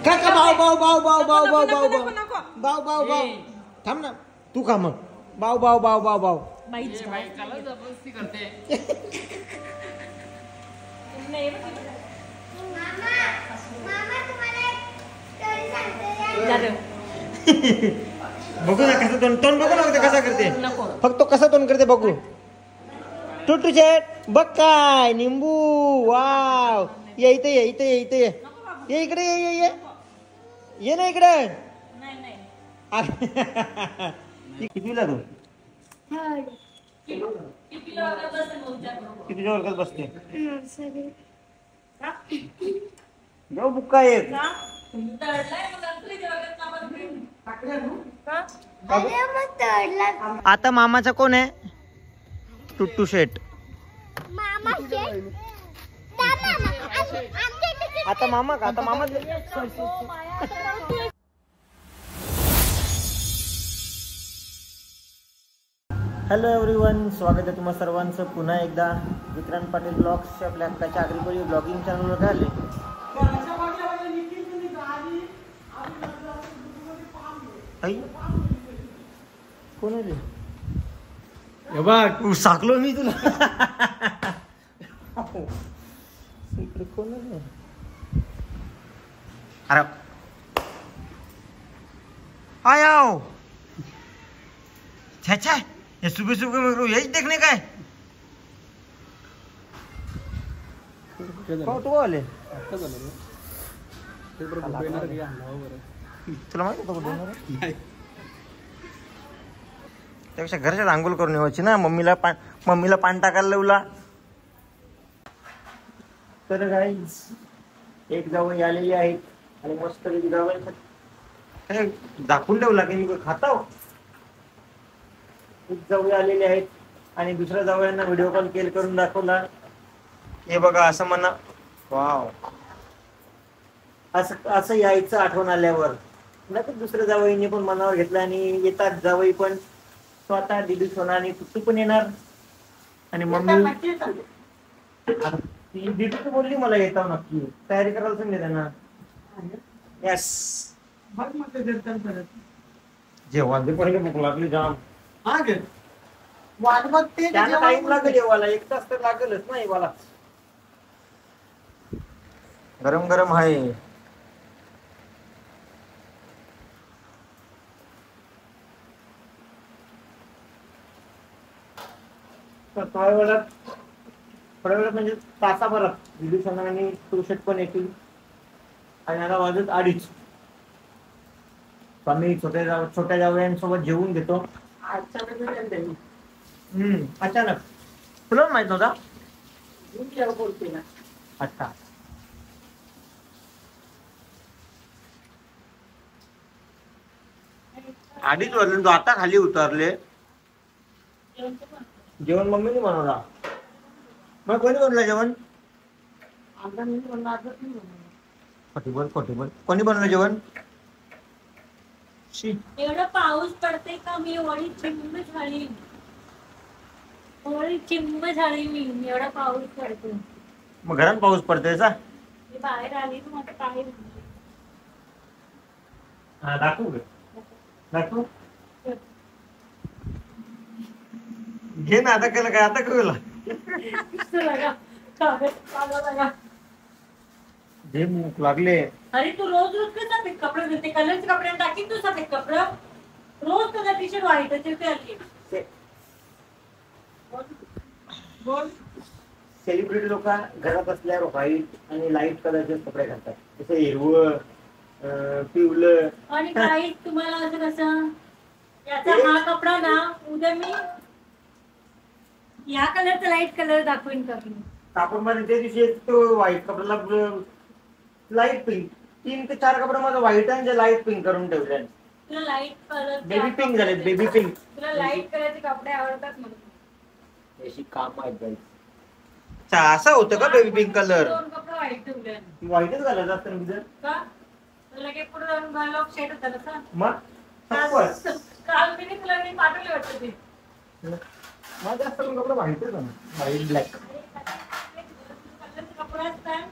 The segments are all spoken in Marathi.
काका भाऊ भाऊ भाऊ भाऊ भाऊ भाऊ भाऊ भाऊ भाऊ भाऊ थांब ना तू खा मग भाऊ भाऊ भाऊ भाऊ भाऊ जबरदस्ती करते बघू ना कसं तोंड बघू ना कसा करते फक्त कसा तोंड करते बघू टुटू शेट बघ काय निंबू वाव ये इथे ये इथे ये इथे ये ये इकडे ये ये ना इकडे कितीला तू कितीच्या वर्गात बसते जाऊ बुक्का एक आता मामाचा कोण आहे टुट्टू शेट आता मामा का आता मामा हॅलो एव्हरीवन स्वागत आहे तुम्हा सर्वांचं पुन्हा एकदा विक्रांत पाटील ब्लॉग्सच्या आपल्या हक्काच्या आगरीपरी ब्लॉगिंग चॅनलवर आले. कोण आहे बघ साकलो मी तुला इकडे कोण आहे अरे आयो छा ये सुबह सुबह मेरे यही देखने का है फोटो वाले तुला माहिती होतं त्यापेक्षा घरच्याच आंघोळ करून येवायची ना मम्मीला पाणी टाकायला लावला. तर गाईज एक जावई आलेली आहेत आणि मस्त जावई दाखवून ठेवला की मी खाता जावई आलेले आहेत आणि दुसऱ्या जावयांना व्हिडिओ कॉल करून दाखवला. हे बघा असं म्हणा वाव असं यायचं आठवण आल्यावर ना तर दुसऱ्या जावईने पण मनावर घेतलं आणि येतात जावई पण स्वतः दिदी सोना आणि तू पण येणार आणि मम्मी दिदी तर बोलली मला येतो नक्की तयारी करायला सांगितलं त्यांना. यस जेव्हा पहिले भूक लागली जाम टाइम लागेल येवाला 1 तास तर लागेलच ना येवाला. गरम गरम आहे तर थोड्या वेळात म्हणजे तासाभरात दिदी सोना आणि तुळशीत पण येतील आणि आता वाजत 2:30. आम्ही छोट्या जावयांसोबत जेवून घेतो. अचानक तुला माहित नव्हता बोलते ना. अच्छा 2:30 वाजले तो आता खाली उतरले. जेवण मम्मीने बनवला मग कोणी बनवलं जेवण खोटी बोल कोणी बनवलं जेवण. एवढा पाऊस पडते का मी वडी चिंब झाली मी एवढा पाऊस पडतो. मग घरात पाऊस पडतोय का मी बाहेर आली तू आता काय दाखवू घे ना आता केलं काय आता कळलं जे भूक लागले. अरे तू रोज कसा कपडे धुते कलरचे कपडे टाकी तू सफेद कपडे रोज तुझा टी शर्ट व्हाईट बोल. सेलिब्रिटी लोक घरात असल्यावर व्हाईट आणि लाईट कलरचे कपडे घालतात जसं हिरवं पिवलं आणि काही तुम्हाला असं कसं याचा हा कपडा ना उद्या मी या कलरचा लाईट कलर दाखवीन कापड मध्ये त्या दिवशी तो व्हाईट कपड्याला लाईट पिंक 3 ते 4 कपडे माझं व्हाईट आणि लाईट पिंक करून ठेवले. तुला लाईट कलर बेबी पिंक झाले बेबी पिंक. तुला लाईट कलरचे कपडे आवडतात मला अशी काम आहेत बाई. असं होतं का बेबी पिंक कलर 2 कपडे व्हाईट ठेवले व्हाईटच घालायचं असतं ना का लगे पुढे जाऊन घालव शेड होता तसा मग काल मी तुला पाठवले वाटतं ते माझ्या जास्त कपडे व्हाईटच ना व्हाईट ब्लॅक कपडे असतात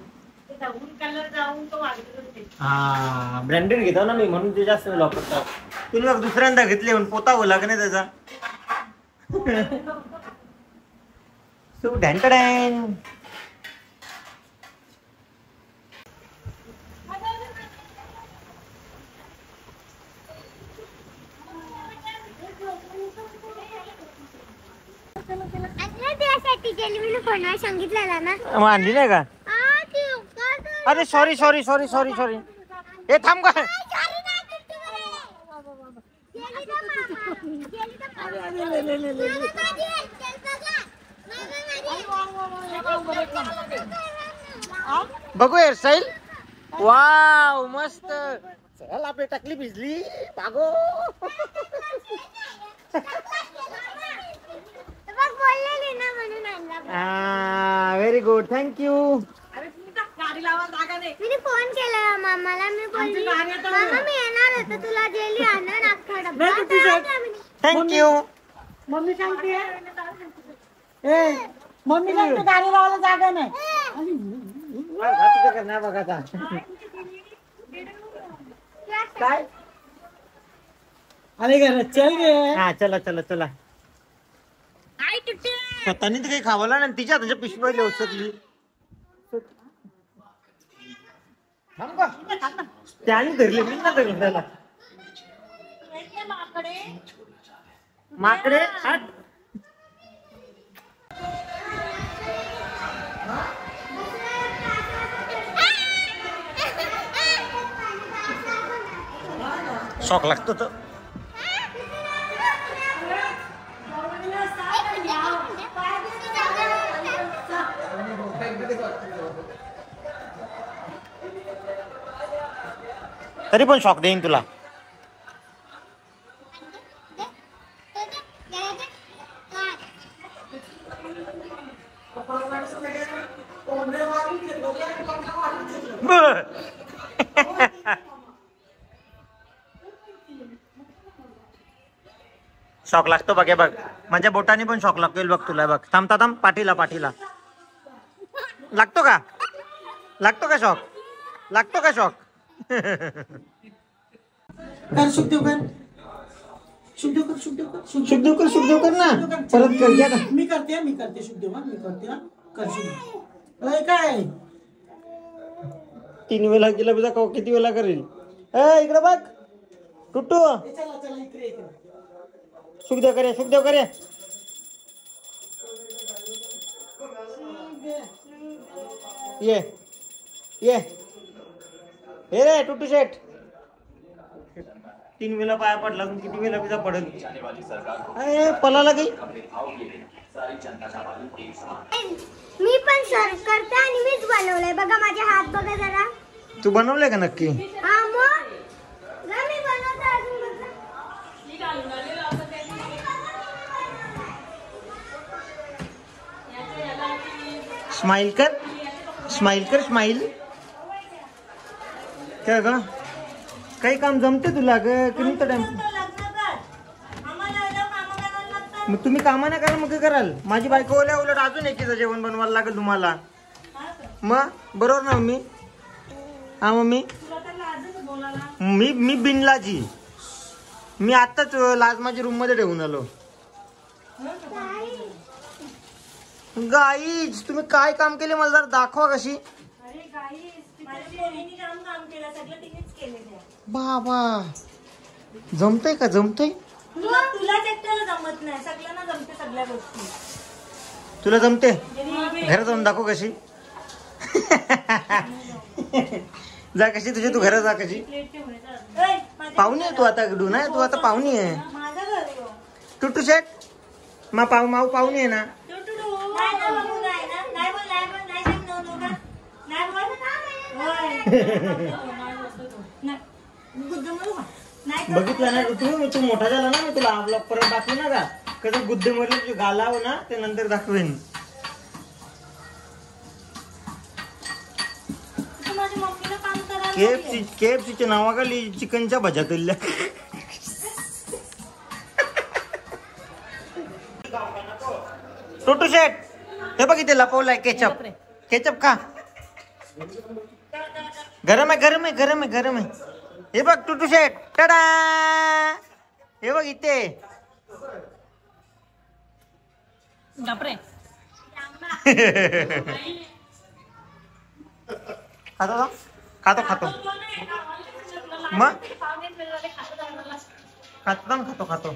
ते जाऊन कलर जाऊन तो वाढत होते. हा ब्रँडेड घेतो ना मी म्हणून ते जास्त वापरतात. तुला दुसऱ्यांदा घेतले म्हणून पोता हो लाग नाही त्याचा. सो ढँटडॅन. सांगितलेला ना आणली नाही का? अरे sorry sorry sorry sorry sorry. हे थांब का? बघू हेअरस्टाईल. वाव मस्त. चल आपली टाकली भिजली बागो. Very good thank you. गाडी लावा जागा नाही. मी फोन केला मामाला. मी बोलली मामा मी येणार होतो तुला जेली आणून अख्खा डब्बा. थँक्यू. मम्मी सांगते मम्मी सांगते गाडी लावायला जागा नाही. करणार बघा आता. काय अरे घर चल गे. हा चला चला चला. स्वतःने तर काही खावला नाही तिच्या तुझ्या पिशवी उचलली. त्याने धरले मी ना धरलं त्याला. माकडे हट. शॉक लागतो तर. तरी पण शॉक देईन तुला. शॉक लागतो बघ. बघ माझ्या बोटाने पण शॉक लागतो बघ तुला. बघ थांबता थांब. पाठीला पाठीला लागतो का? लागतो का शॉक? लागतो का शॉक? कर सुखदेव कर. सुखदेव कर सुखदेव कर शुभदेव कर. शुभदेव कर ना. परत कर घ्या ना. मी करते शुभदेव. मी करते कर शुभदेव. काय 3 वेळा केला तुझा किती वेळा करेल? इकडे बघ टुट्टू. चला चला इकडे. सुखदेव करे. सुखदेव करे. ये ये हे रे टुट्टू शेट. 3 वेळा पाया पडला. किती वेळा तुझा पडेल? पलाला काही. मी पण सर करते आणि मीच बनवलंय बघा. माझे हात बघा जरा. तू बनवलंय का नक्की? हा मग मी बनवते अजून बघा. स्माइल कर. स्माइल कर. स्माइल. काय ग काही काम जमते तुला ग की नाही? तर मग तुम्ही कामा नाही करा मग काय कराल? माझी बायको उलट अजून एकीचं जेवण बनवायला लागेल तुम्हाला. मग बरोबर ना मम्मी? हा मम्मी. मी बिनलाजी. मी आताच लाज माझ्या रूम मध्ये ठेवून आलो. गाईज तुम्ही काय काम केले मला जरा दाखवा कशी. बाबा जमतय का? जमतय. तुला जमत नाही. सगळ्यांना जमते सगळ्या गोष्टी. तुला जमते? घरात जाऊन दाखव कशी. जा कशी तुझी. तू घरात जा कशी. पाहुणी आहे तू आता. डू ना तू आता पाहुणी आहे. टुट्टू शेट माऊ पाहुणी आहे ना. बघितलं ना तू मोठा झाला ना. मी तुला ब्लॉग परत दाखवू ना का कसं गुद्दे मरले घालाव ना ते नंतर दाखवेन. KFCच्या नावाखाली चिकनच्या भज्या तळल्या. टोटू शेट हे बघ इथे लपवलाय केचप. केचप खा. गरम आहे गरम आहे गरम आहे गरम आहे. हे बघ टुटू शेट टाडा. हे बघ इथे. बापरे. खातो खातो खातो मग खातो खातो.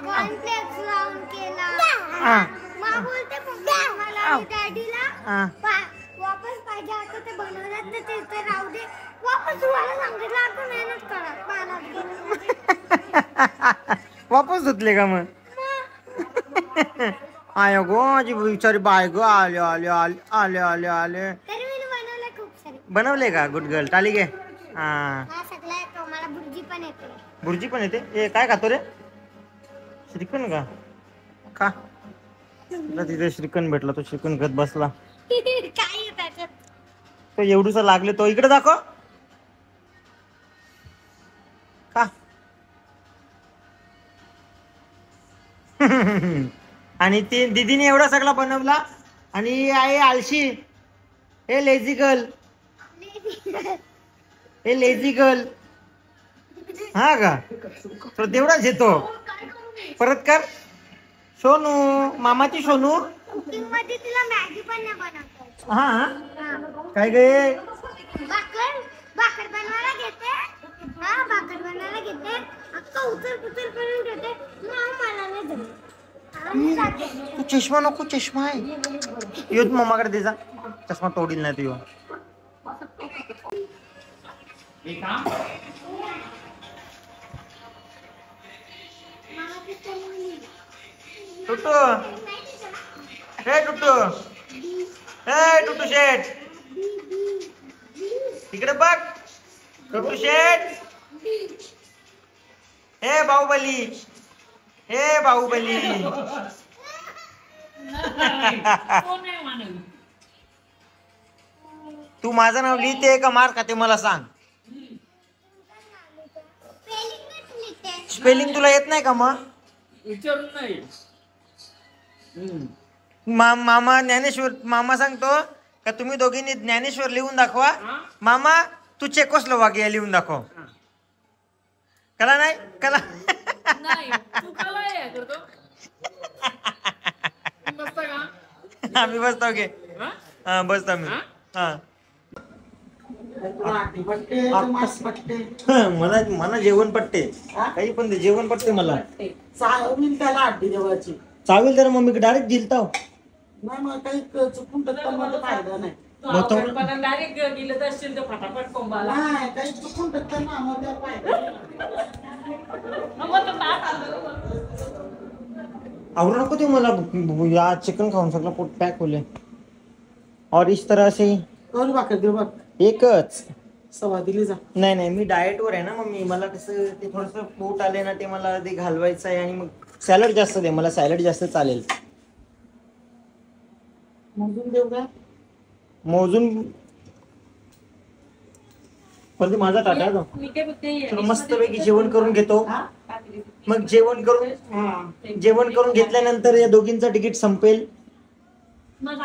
कॉर्नफ्लेक्स लावून केला. मग बोलते मला डॅडीला वापस पाहिजे आता ते बनवतात तर ते राहू दे. वापस तुम्हाला सांगितलं आता मेहनत करा. वापस धुतले का मग? आय गो माझी बिचारी बाय गो. आले आले आले आले आले आले. तरी मी बनवले खूप सारे. बनवले का? Good girl. टाली घे. हा सगळं येतो मला. बुर्जी पण येते. बुर्जी पण येते. ए काय खातो रे? श्रीखंड का? खा. तुला तिथे श्रीखंड भेटला तो श्रीखंड गत बसला. काय आहे त्याच्यात? तो एवढूसा लागले तो. इकडे दाखव. खा. आणि ती दीदीने एवढा सगळा बनवला आणि आहे आळशी. हे लेझी गर्ल. हे लेझी गर्ल. हा का? तो तेवढाच येतो. परत कर. सोनू मामाची सोनू. कुकिंग मध्ये तिला मॅगी पण नाही बनवता. हा काय गे? भाकर बनवायला घेते. हा भाकर बनवायला घेते. अक्का उचल पुचल करून घेते. मला नाही जमत. तू चष्मा नको. चष्मा आहे. यो मम्माकडे दे जा. चष्मा तोडील नाही तू. टुटू. हे टुटू. हे टुटू शेट. इकडे बघ. टुटू शेट. हे बाहुबली. हे बाहुबली. तू माझं नाव लिहिते का मार खाते मला सांग. स्पेलिंग तुला येत नाही का मग? विचारून नाही. मामा ज्ञानेश्वर. मामा सांगतो का तुम्ही दोघींनी ज्ञानेश्वर लिहून दाखवा. मामा तू चेकोस्लोवाकिया लिहून दाखव. कला नाही कला. नाही तू कला आहे करतो. बसता का? आम्ही बसतो घे. हा बसतो आम्ही. हा मला जेवण पटते. काही पण जेवण पटते मला. चावेल तर मग मी डायरेक्ट दिलता. नाही मग काही चुकून टक्कल मध्ये फायदा नाही. डायरेक्ट गेलं तर असतील तर फटाफट कोंबाला. नाही काही चुकून टक्कल ना आम्हाला फायदा. आवडू नको ते मला. या चिकन खाऊन सगळं पोट पॅक होले. और इस तरह से करू भाकर देऊ बघ. एकच सवा दिली जा. नाही नाही मी डाएट वर आहे ना मम्मी. मला कसं ते थोडस पोट आले ना ते मला ते घालवायचं आहे. आणि मग सॅलड जास्त दे. मला सॅलड जास्त चालेल. मोजून देऊ का? मोजून पण ते माझा टाटा आहे तो. मी काय बघते मस्त पैकी जेवण करून घेतो. मग जेवण करून घेतल्यानंतर या दोघींचं तिकीट संपेल. मग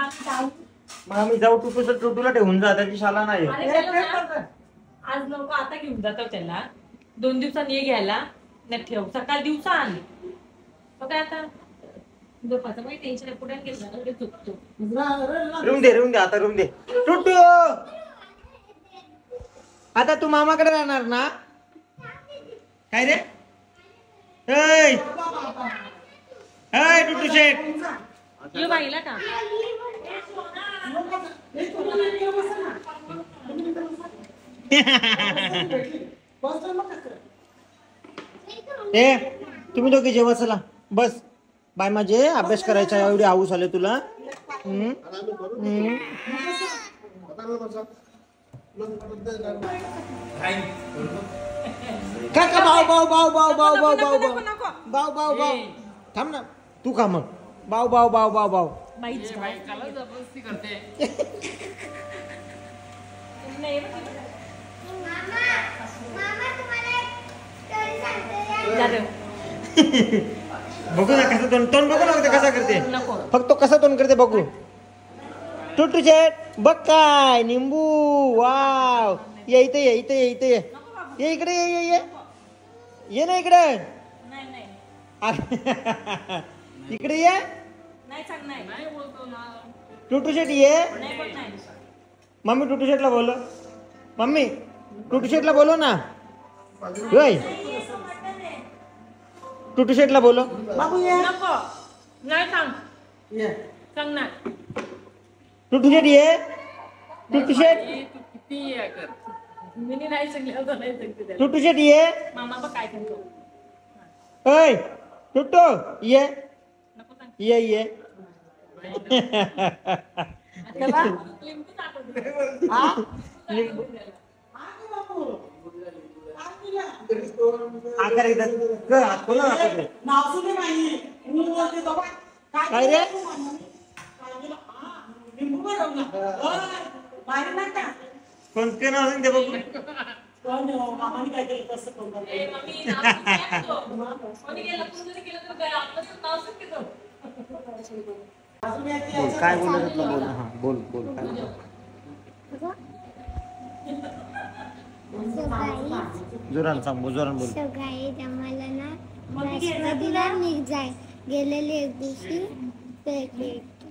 आम्ही जाऊ. टुटूला ठेवून जा. त्याची शाला नाही. आज लोक आता घेऊन जातो त्याला. 2 दिवसांनी ये घ्यायला. नाही ठेव. सकाळ दिवसा आली. मग काय आता झोपाचं काही टेन्शन आहे. पुढे गेलं चुकतो. रूम दे आता रूम दे. टुटू आता तू मामाकडे राहणार ना? काय रे? टुटू शेट. ये बाईला का? ए तुम्ही दोघे जेव्हा चला बस. बाय माझे अभ्यास करायचा. एवढी आऊस आले तुला. काका बाव बाव बाव बाव बाव बाव बाव बाव बाव बाव. थांब ना तू खा मग. बाव बाव बाव बाव बाव. बाई कला जबरदस्ती करते. मामा तुम्हाला एक स्टोरी सांगते. बघू ना कसं तोंड तोंड बघू ना फक्त कसा करते नको फक्त कसं तोंड करते बघू टुटू शेट बघ काय निंबू वाव ये इथे ये इथे ये इथे ये ये इकडे ये ये ये ये ना इकडे नाही नाही इकडे ये नाही सांग नाही नाही बोलतो ना. टुटू शेट ये नाही पण नाही मम्मी टुटू शेटला बोलो मम्मी टुटू शेटला बोलो ना होय टुटू शेटला बोलो बाबू ये नको नाही सांग ये सांग ना टुटू शेट ये टुटू शेट आई, तू किती हे कर. मी नाही सांगले होतं नाही सांगते त्याला टुटू शेट ये मामा बघ काय सांगतो ओय टुटू ये नको सांग ये ये त्याला लिंबू टाकून हा? आकार एकदा क, हात खोल ना हात खोल. नाव सुने माही मी बोलते तो बा. काय रे? लिंबू बनवला मारी नका कोणते नाव सांग ते बघू कोण मामाने काय केलं तसं करून ए मम्मी नाव सांगतो कोणी गेलं कोणी जरी केलं तर काय आपलं नाव सांगतो अजून एक बोल काय बोलत होता बोल हा बोल बोल काय बोलत? जोरान सांग बोल जोरान बोल सगळे आम्हाला ना राष्ट्रवादीला निघाय गेलेले एक दिवशी ते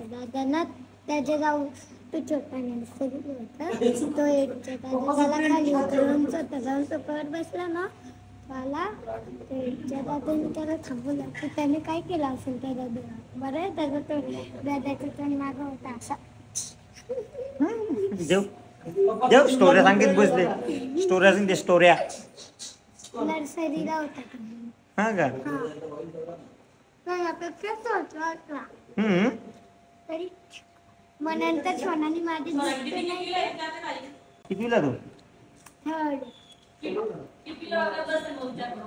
दादांना त्याच्या जाऊ तो छोटा नर्सरी होता तो एकच्या दादाला खाली उतरून जाऊन सोफ्यावर बसला ना त्याला ते एकच्या दादाने त्याला थांबवलं तर त्याने काय केलं असेल त्या दादाला बरं त्याचा तो दादाचा तोंड मागं होता असा देव देव स्टोऱ्या सांगित बसले स्टोऱ्या सांगते स्टोऱ्या नर्सरीला होता तो. हा का त्यापेक्षा होता हम्म तरी मग नंतर सोनाली माझी कितीला तू थर्ड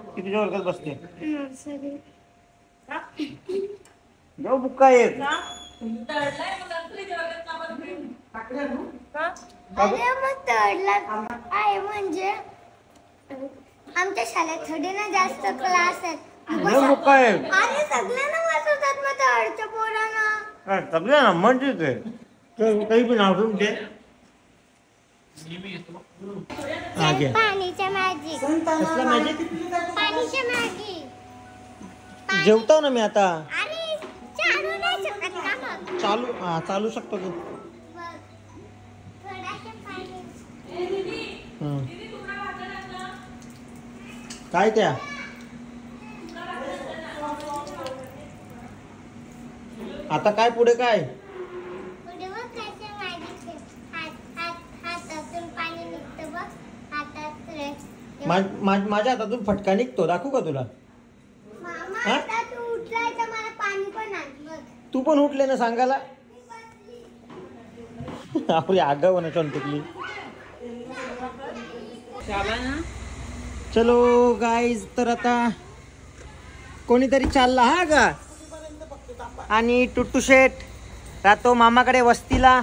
कितीच्या वर्गात बसते नर्सरी देव बुक्का एक अरे मग थर्डला आहे म्हणजे आमच्या शाळेत थोडे ना जास्त क्लास आहेत देव बुक्का एक अरे सगळ्यांना बसवतात मग थर्डच्या पोरांना सगळ्या ना म्हणजे ते काही पण नाव तुमचे हा घे पाणीच्या मॅजिक कसला मॅजिक पाणीच्या मॅजिक जेवतो ना मी आता अरे चालू नाही शकत का मग चालू हा चालू शकतो की बघ, थोडासा पाणी हम्म. काय त्या आता काय पुढे काय पुढे बघ कसं मॅजिक हातातून पाणी निघतं बघ हातात माझ्या हातातून फटका निघतो दाखवू का तुला मामा हा? आता तू उठलाय तर मला पाणी पण आण बघ तू पण उठले ना सांगायला आपली आगाव ना चंटुकली चलो गाईज तर आता कोणीतरी चालला हा का आणि टुट्टू शेट राहतो मामाकडे वस्तीला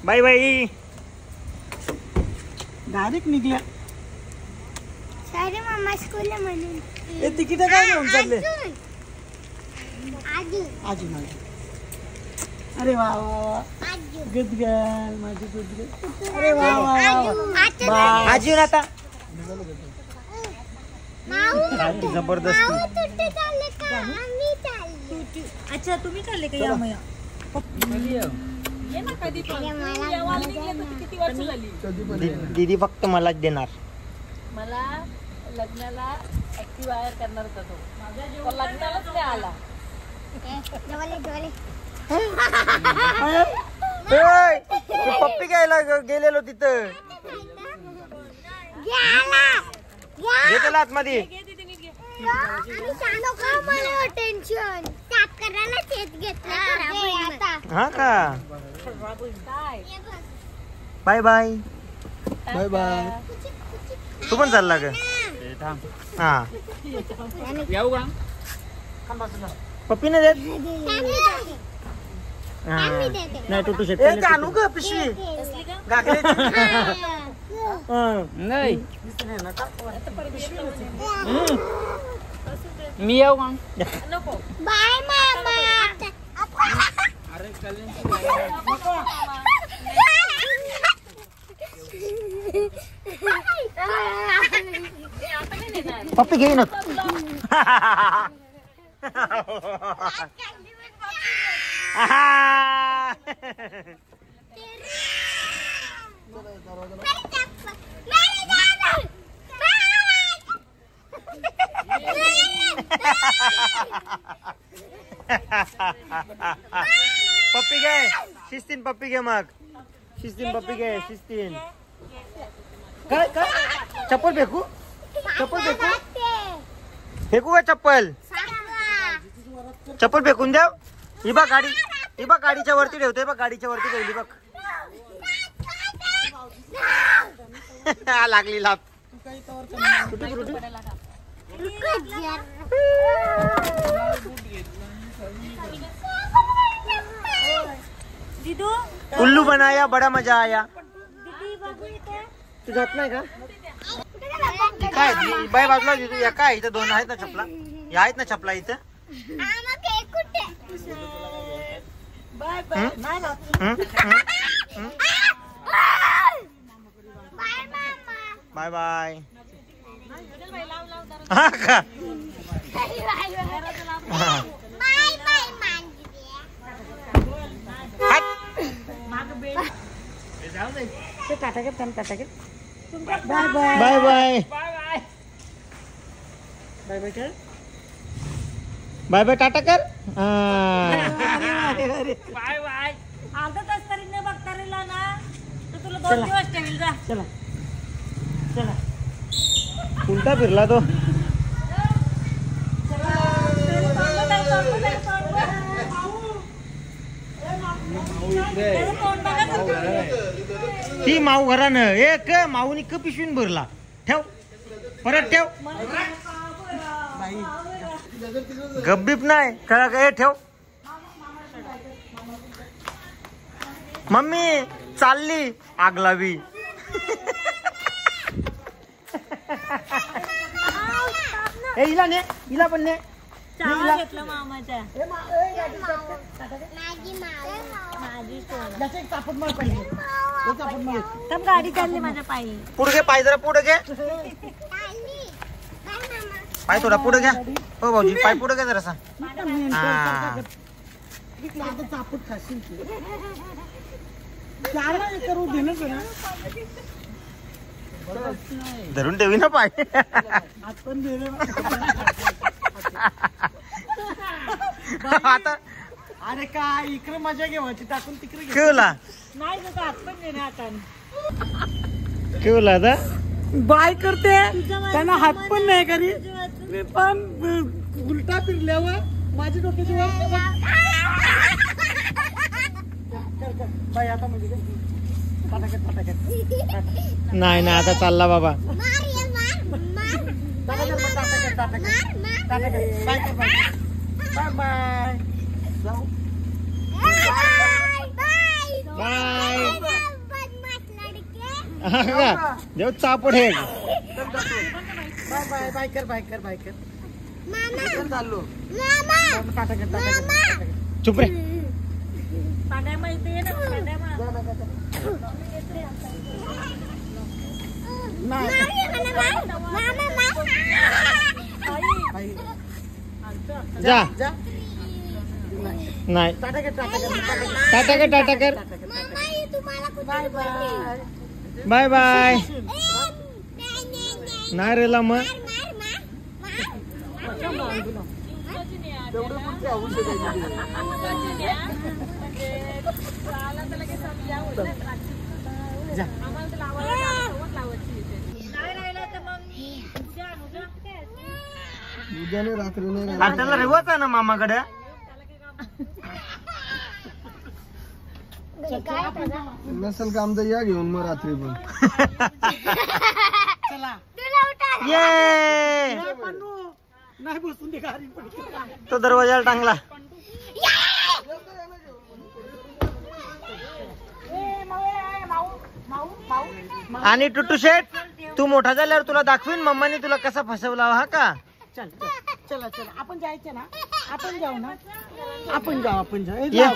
बाय बाय डायरेक्ट निघल्या सॉरी मामा स्कूल म्हणून हे तिकीट काय घेऊन चालले अजून माझी अरे वा वा वा अजून गुड गर्ल माझी गुड गर्ल अरे वा वा वा बाय अजून आता माऊ जबरदस्ती माऊ तुट्टे चालले का आम्ही चालले अच्छा तुम्ही चालले का या मया ये ना कधी पण अरे मला जेवायला निघले तर किती वर्ष झाली दीदी फक्त मलाच देणार मला लग्नाला ऍक्टिव्हायर करणार होता तो माझ्या लग्नालाच नाही आला जवळ जवळ ओय, तू पप्पी घ्यायला गेलेलो तिथं घे त्याला आतमध्ये टेन्शन साफ करायला शेत घेतलं आता हा का बाय बाय बाय बाय तू पण चालला का हा येऊ का पप्पी नाही देत हा. नाही टुटू शेट ए जानू ग पिशवी गागरे नाही मी येऊ का नको बाय मामा. अरे पप्पी घेईन पप्पी घे शिस्तीन पप्पी घे मग शिस्तीन पप्पी घे शिस्तीन काय काय चप्पल फेकू चप्पल फेकू फेकू का चप्पल चप्पल फेकून द्या ही बघ गाडीच्या वरती ठेवते बघ गाडीच्या वरती ठेवली बघ लागली लाभ उल्लू बनाया बडा मजा आया तू जात नाही का काय बाय बाजूला या काय इथं दोन आहेत ना चपला या आहेत ना चपला इथं बाय बाय हा का bye bye bye bye bye bye tata कर बाय बाय अर्धा तास तरी न बघता राहिला ना तर तुला 2 दिवस ठेवील जा. चला चला उलटा फिरला तो ती माऊ घरानं एक माऊनी क पिशवीन भरला ठेव परत ठेव गब्बीप नाही कळा काय ठेव मम्मी चालली आग लावी ए हिला ने हिला पण ने चहा घेतलं मामाच्या गाडी चालली माझ्या पायी पुढे घे पाय जरा पुढे घे पाय थोडा पुढे घ्या हो भाऊजी पाय पुढे घ्या जरासा धरून ठेवी ना पाय आता अरे काय इकडे मजा घेवायची टाकून तिकडे केवला नाही हात पण देणे आता केवला आता बाय करते त्यांना हात पण नाही करी मी पण उलटा फिरल्यावर माझी डोक्याची बाय आता म्हणजे नाही ना आता चालला बाबा बाय बाय जाऊ बाय देव चापड हे बाय बाय बाय कर बाय कर बाय कर चाललो चुप रे पाड्या माहिती आहे ना जा नाही टाटा कर टाटा कर बाय बाय बाय बाय नाही रेला मग उद्याने रात्री नाही त्याला रेवच आहे ना मामाकडे नसेल काम तर या घेऊन मग रात्री पण चला ये नाही बसून दे गाडी तो दरवाजाला टांगला आणि टुट्टू शेट तू मोठा झाल्यावर तुला दाखवीन मम्माने तुला कसा फसवला हा का. चल चला चला आपण जायचे ना, आपण जाऊ ना, आपण जाऊ ये जाऊ.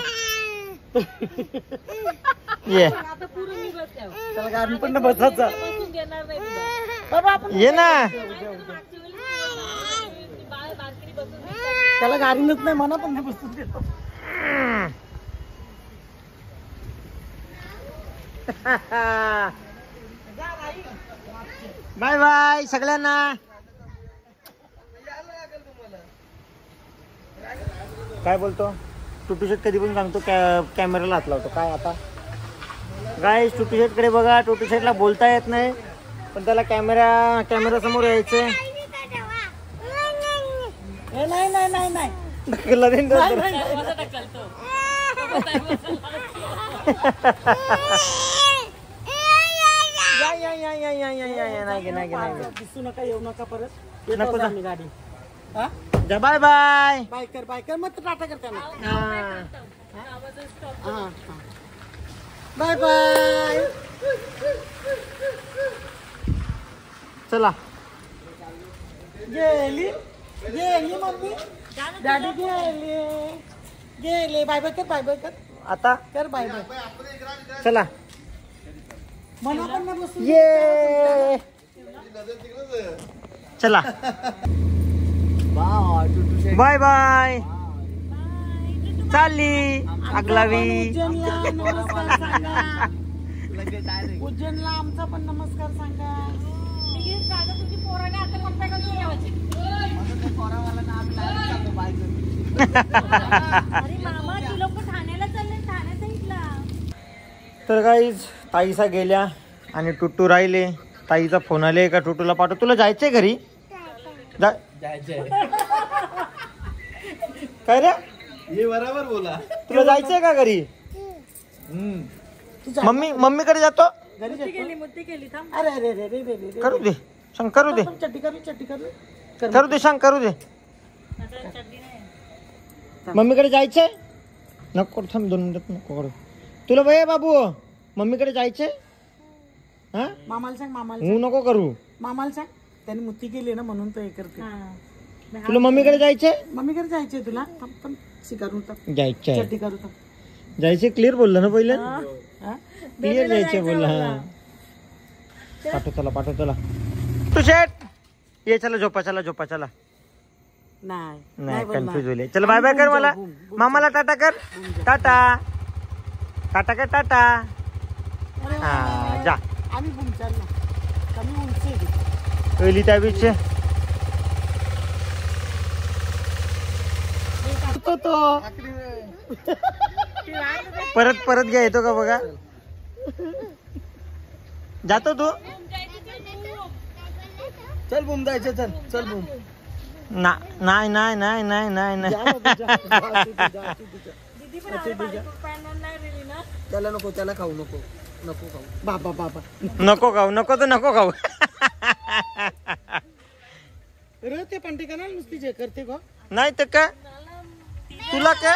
ये आता पुरून निघत ठेव. चला गाडी पण बसायचं बसून देणार नाही तुला. बाबा आपण ये ना. बाळ बारकी बसून त्याला गाडीनच नाही म्हणा पण नाही बसून देतो. बाय बाय सगळ्यांना. काय बोलतो टुट्टू शेट कधी पण सांगतो कॅमेराला हात लावतो. काय आता गाईस टुट्टू शेट कडे बघा. टुट्टू शेटला बोलता येत नाही पण त्याला कॅमेरा समोर यायचंय. नाही नाही नाही नाही ढकलला नाही ना. दरवाजा ढकलतो. नाही दिसू नका, येऊ नका परत. नको येतो जा. आम्ही गाडी. हा जा बाय बाय. बायकर मग टाटा करता ना. हा. Bye bye. चला गेली गेली मम्मी, डॅडी गेले. बाय बाय कर, बाय बाय कर, आता कर बाय बाय. चला म्हणा पण ना बसून. ये चला बाय बाय. चालली आगलावी. उज्जैनला नमस्कार सांगा. उज्जैनला आमचा पण नमस्कार सांगा. तुझी पोराने आता पप्पाकडे ठेवायची. अरे मामा तू लोक ठाण्याला चालले, ठाण्या साईडला. तर गाईज ताईसा गेल्या आणि टुट्टू राहिले. ताईचा फोन आले का टुट्टूला पाठव. तुला जायचंय घरी. काय रे ये बराबर बोला. तुला जायचंय का घरी. मम्मीकडे जातो. मुद्दी केली थांब. अरे अरे अरे अरे अरे करू दे सांग. करू दे चट्टी करू. करू दे सांग. करू दे. मम्मीकडे जायचंय. नको थांब 2 मिनिटात नको करू. तुला भैया बाबू मम्मीकडे जायचंय. हा मामाला सांग, मामाला हो नको करू. मामाला सांग. त्याने मुत्ती केली ना म्हणून तो हे करते. तुला मम्मीकडे जायचंय. मम्मीकडे जायचंय तुला. थांब पण शिकारू तर जायचंय. चट्टी करू तर. जायचे क्लिअर बोलला ना पहिलं. हा? क्लिअर जायचे बोलला. हा पाठव चला तू शेट ये. चला झोपा चला. नाही कन्फ्युज होईल. चल बाय बाय कर मला. मामाला टाटा कर. टाटा टाटा. हा जा. आम्ही बुमचाल ना कमी उंची आहे. पहिली त्या बीच तो परत घ्या येतो का बघा. जातो तू. चल बुम जायचं. चल बुम. नाही त्याला नको, त्याला खाऊ नको खाऊ. बाबा नको खाऊ. रे ते पण का ना नुसती जे करते गो. नाही तर काय तुला काय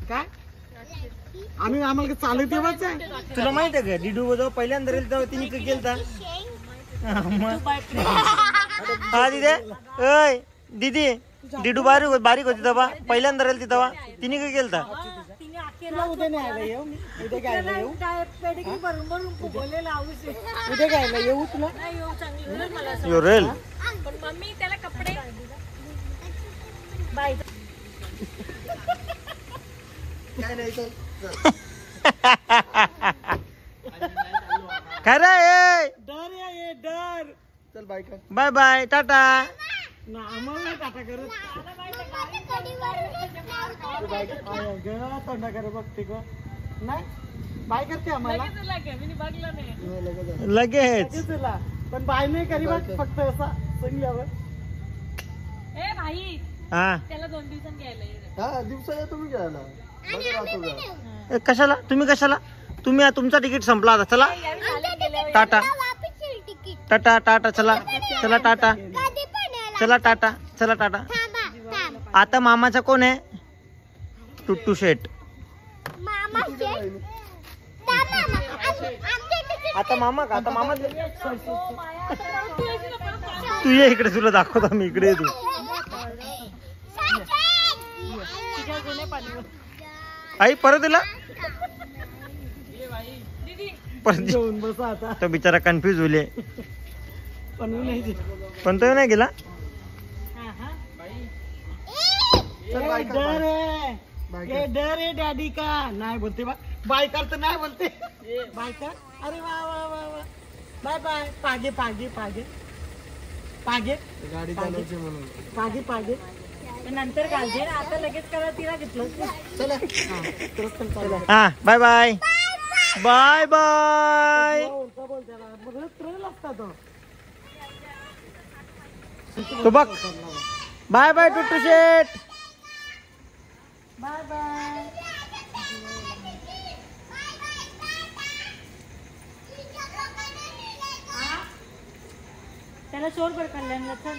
काय आम्हाला चालू तेव्हाच आहे. तुला माहित आहे का डिडू जेव्हा पहिल्यांदा रेल तेव्हा तिने काय केलता. हा दीदी डिडू बारीक होती तेव्हा पहिल्यांदा रेल तेव्हा तिने काय केलता. तुला उद्या न्यायला येऊ मी. उद्या घ्यायला येऊ. उद्या घ्यायला येऊ तुला. यो रेल पण मम्मी त्याला कपडे बाय. खरं डर ये डर. चल बाय कर. Bye bye tata. ना आम्हाला नाही टाटा करत. तोंडा कर बघते गो. नाही बाय करते आम्हाला लगेच. तुला पण बाय नाही करी बघ फक्त असा संगल्यावर. ए भाई हा त्याला 2 दिवसांनी घ्यायला ये. हा दिवसाला तुम्ही घ्यायला. कशाला तुम्ही तुमचा तिकीट संपला आता. चला टाटा चला टाटा. आता मामाचा कोण आहे. टुट्टू शेट. मामा शेट. आता मामा का आता मामा तू ये इकडे तुला दाखवतो मी इकडे तू आई परत दिला जेवून बसा आता तो बिचारा कन्फ्युज होले पण तो नाही गेला डर है डॅडी का नाही बोलते बाय कर तर नाही बोलते बाय कर अरे वा वा वा वा बाय बाय पागे पागे पागे पागे गाडी चालवायची म्हणून पागे पागे नंतर घालते आता लगेच करा तिला घेतलं चला चला हा bye bye bye bye train असता तो बघ बाय बाय टुट्टू शेट बाय बाय त्याला सोड बर कल्याणला चल